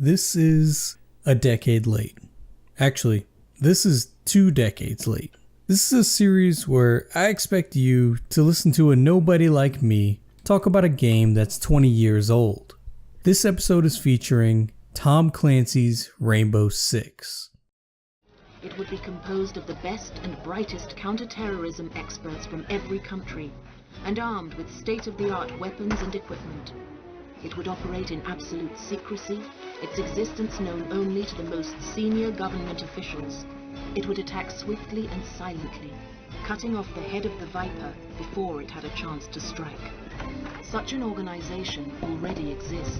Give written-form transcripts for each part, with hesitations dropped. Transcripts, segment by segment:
This is a decade late. Actually, this is 2 decades late. This is a series where I expect you to listen to a nobody like me talk about a game that's 20 years old. This episode is featuring Tom Clancy's Rainbow Six. It would be composed of the best and brightest counter-terrorism experts from every country, and armed with state-of-the-art weapons and equipment. It would operate in absolute secrecy, its existence known only to the most senior government officials. It would attack swiftly and silently, cutting off the head of the Viper before it had a chance to strike. Such an organization already exists.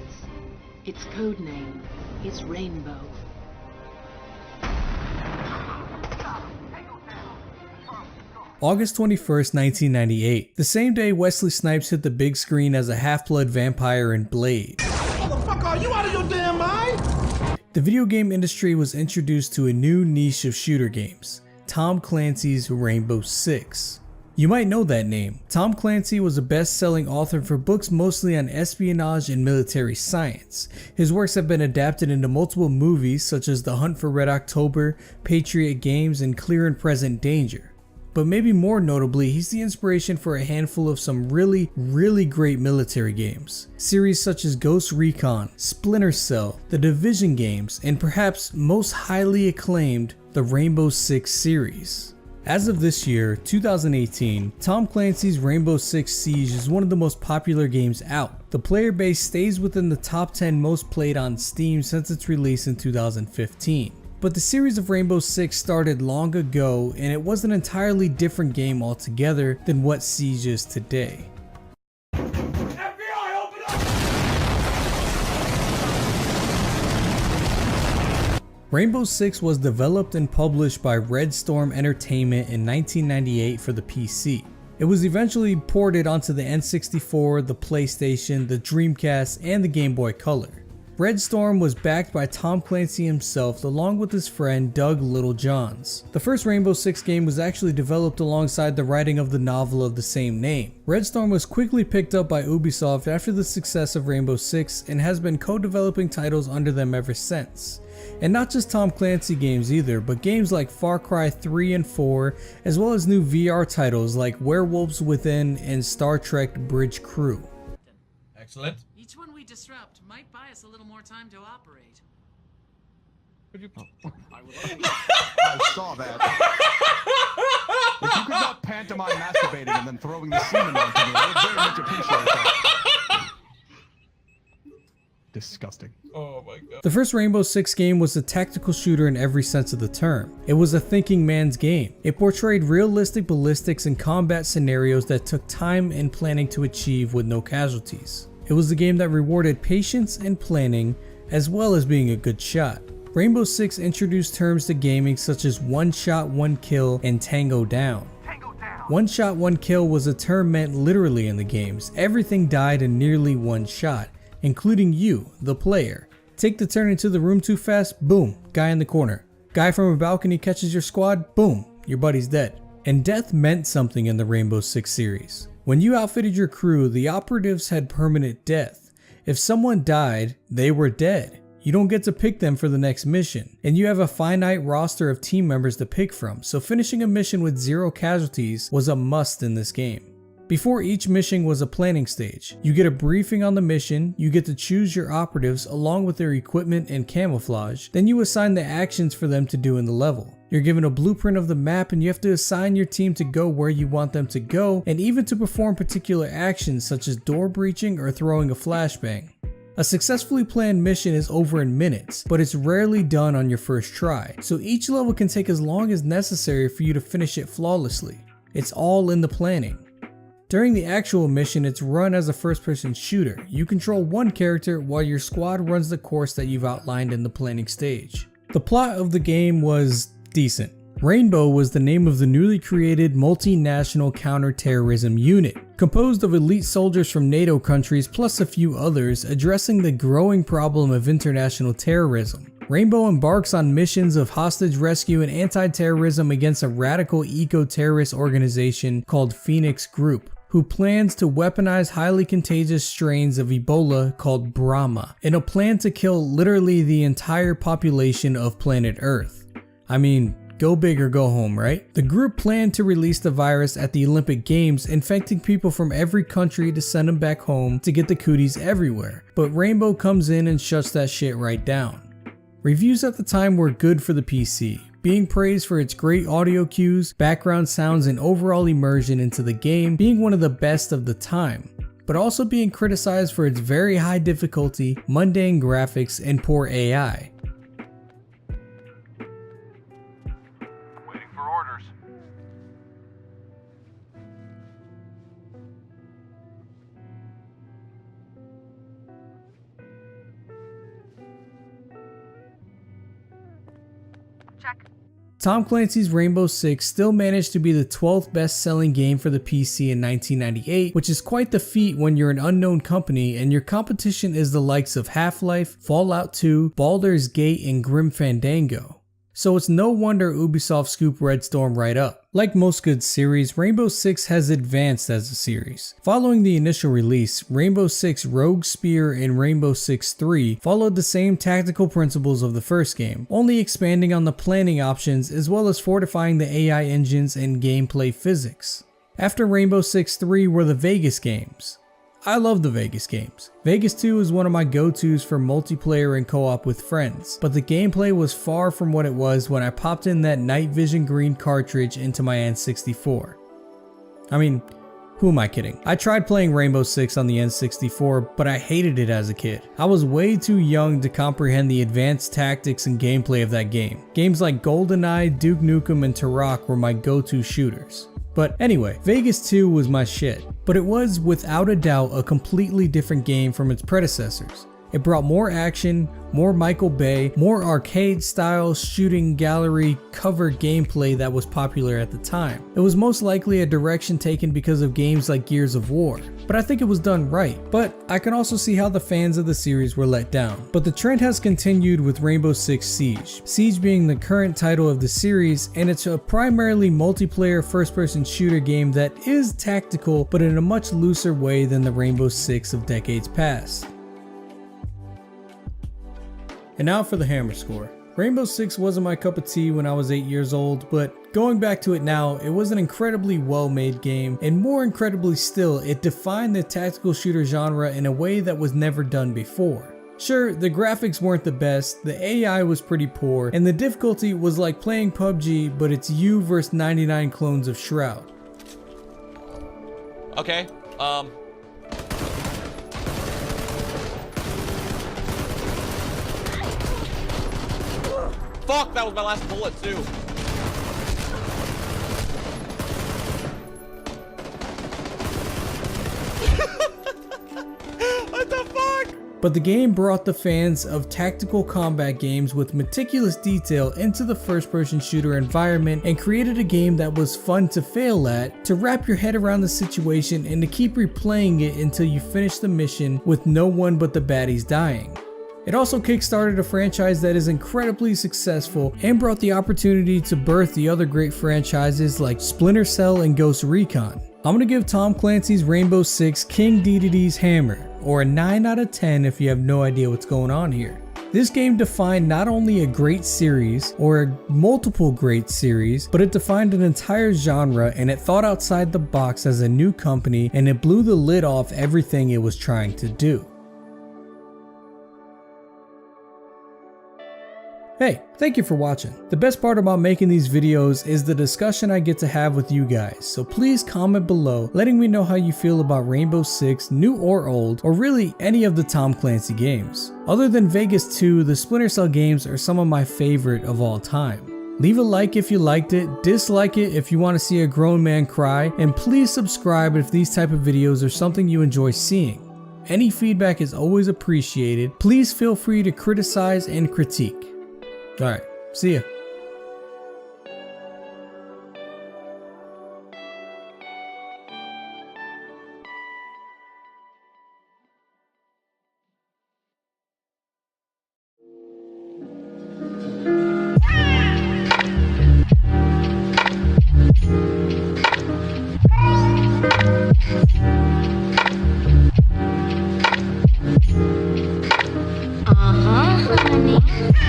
Its code name is Rainbow. August 21st, 1998, the same day Wesley Snipes hit the big screen as a half-blood vampire in Blade. Motherfucker, are you out of your damn mind? The video game industry was introduced to a new niche of shooter games, Tom Clancy's Rainbow Six. You might know that name. Tom Clancy was a best-selling author for books mostly on espionage and military science. His works have been adapted into multiple movies such as The Hunt for Red October, Patriot Games, and Clear and Present Danger. But maybe more notably, he's the inspiration for a handful of some really great military games. Series such as Ghost Recon, Splinter Cell, the Division games, and perhaps most highly acclaimed, the Rainbow Six series. As of this year, 2018, Tom Clancy's Rainbow Six Siege is one of the most popular games out. The player base stays within the top 10 most played on Steam since its release in 2015. But the series of Rainbow Six started long ago, and it was an entirely different game altogether than what Siege is today. FBI, open up! Rainbow Six was developed and published by Red Storm Entertainment in 1998 for the PC. It was eventually ported onto the N64, the PlayStation, the Dreamcast, and the Game Boy Color. Red Storm was backed by Tom Clancy himself along with his friend Doug Littlejohns. The first Rainbow Six game was actually developed alongside the writing of the novel of the same name. Red Storm was quickly picked up by Ubisoft after the success of Rainbow Six and has been co-developing titles under them ever since. And not just Tom Clancy games either, but games like Far Cry 3 and 4, as well as new VR titles like Werewolves Within and Star Trek Bridge Crew. Excellent. Each one we disrupt might buy us a little more time to operate. I saw that. If you could not pantomime masturbating and then throwing the semen onto me, I would very much appreciate that. Disgusting. Oh my god. The first Rainbow Six game was a tactical shooter in every sense of the term. It was a thinking man's game. It portrayed realistic ballistics and combat scenarios that took time and planning to achieve with no casualties. It was a game that rewarded patience and planning, as well as being a good shot. Rainbow Six introduced terms to gaming such as one shot, one kill, and tango down. One shot, one kill was a term meant literally in the games. Everything died in nearly one shot, including you, the player. Take the turn into the room too fast, boom, guy in the corner. Guy from a balcony catches your squad, boom, your buddy's dead. And death meant something in the Rainbow Six series. When you outfitted your crew, the operatives had permanent death. If someone died, they were dead. You don't get to pick them for the next mission, and you have a finite roster of team members to pick from, so finishing a mission with 0 casualties was a must in this game. Before each mission was a planning stage. You get a briefing on the mission, you get to choose your operatives along with their equipment and camouflage, then you assign the actions for them to do in the level. You're given a blueprint of the map and you have to assign your team to go where you want them to go and even to perform particular actions such as door breaching or throwing a flashbang. A successfully planned mission is over in minutes, but it's rarely done on your first try, so each level can take as long as necessary for you to finish it flawlessly. It's all in the planning. During the actual mission, it's run as a first-person shooter. You control one character while your squad runs the course that you've outlined in the planning stage. The plot of the game was decent. Rainbow was the name of the newly created multinational counter-terrorism unit, composed of elite soldiers from NATO countries plus a few others, addressing the growing problem of international terrorism. Rainbow embarks on missions of hostage rescue and anti-terrorism against a radical eco-terrorist organization called Phoenix Group. who plans to weaponize highly contagious strains of Ebola called Brahma in a plan to kill literally the entire population of planet Earth. I mean, go big or go home, right? The group planned to release the virus at the Olympic Games, infecting people from every country to send them back home to get the cooties everywhere. But Rainbow comes in and shuts that shit right down. Reviews at the time were good for the PC, being praised for its great audio cues, background sounds, and overall immersion into the game, being one of the best of the time, but also being criticized for its very high difficulty, mundane graphics, and poor AI. Waiting for orders. Tom Clancy's Rainbow Six still managed to be the 12th best-selling game for the PC in 1998, which is quite the feat when you're an unknown company and your competition is the likes of Half-Life, Fallout 2, Baldur's Gate, and Grim Fandango. So it's no wonder Ubisoft scooped Red Storm right up. Like most good series, Rainbow Six has advanced as a series. Following the initial release, Rainbow Six Rogue Spear and Rainbow Six 3 followed the same tactical principles of the first game, only expanding on the planning options as well as fortifying the AI engines and gameplay physics. After Rainbow Six 3 were the Vegas games. I love the Vegas games. Vegas 2 is one of my go-tos for multiplayer and co-op with friends, but the gameplay was far from what it was when I popped in that night vision green cartridge into my N64. I mean, who am I kidding? I tried playing Rainbow Six on the N64, but I hated it as a kid. I was way too young to comprehend the advanced tactics and gameplay of that game. Games like GoldenEye, Duke Nukem, and Turok were my go-to shooters. But anyway, Vegas 2 was my shit, but it was without a doubt a completely different game from its predecessors. It brought more action, more Michael Bay, more arcade style shooting gallery cover gameplay that was popular at the time. It was most likely a direction taken because of games like Gears of War, but I think it was done right. But I can also see how the fans of the series were let down. But the trend has continued with Rainbow Six Siege. Siege being the current title of the series, and it's a primarily multiplayer first-person shooter game that is tactical but in a much looser way than the Rainbow Six of decades past. And now for the hammer score. Rainbow Six wasn't my cup of tea when I was 8 years old, but going back to it now, it was an incredibly well-made game, and more incredibly still, it defined the tactical shooter genre in a way that was never done before. Sure, the graphics weren't the best, the AI was pretty poor, and the difficulty was like playing PUBG, but it's you versus 99 clones of Shroud. Okay, fuck, that was my last bullet too. What the fuck? But the game brought the fans of tactical combat games with meticulous detail into the first-person shooter environment and created a game that was fun to fail at, to wrap your head around the situation, and to keep replaying it until you finish the mission with no one but the baddies dying. It also kickstarted a franchise that is incredibly successful and brought the opportunity to birth the other great franchises like Splinter Cell and Ghost Recon. I'm gonna give Tom Clancy's Rainbow Six King Dedede's Hammer, or a 9 out of 10 if you have no idea what's going on here. This game defined not only a great series, or multiple great series, but it defined an entire genre, and it thought outside the box as a new company, and it blew the lid off everything it was trying to do. Hey, thank you for watching. The best part about making these videos is the discussion I get to have with you guys, so please comment below letting me know how you feel about Rainbow Six, new or old, or really any of the Tom Clancy games. Other than Vegas 2, the Splinter Cell games are some of my favorite of all time. Leave a like if you liked it, dislike it if you want to see a grown man cry, and please subscribe if these type of videos are something you enjoy seeing. Any feedback is always appreciated. Please feel free to criticize and critique. Alright, see ya. Bye.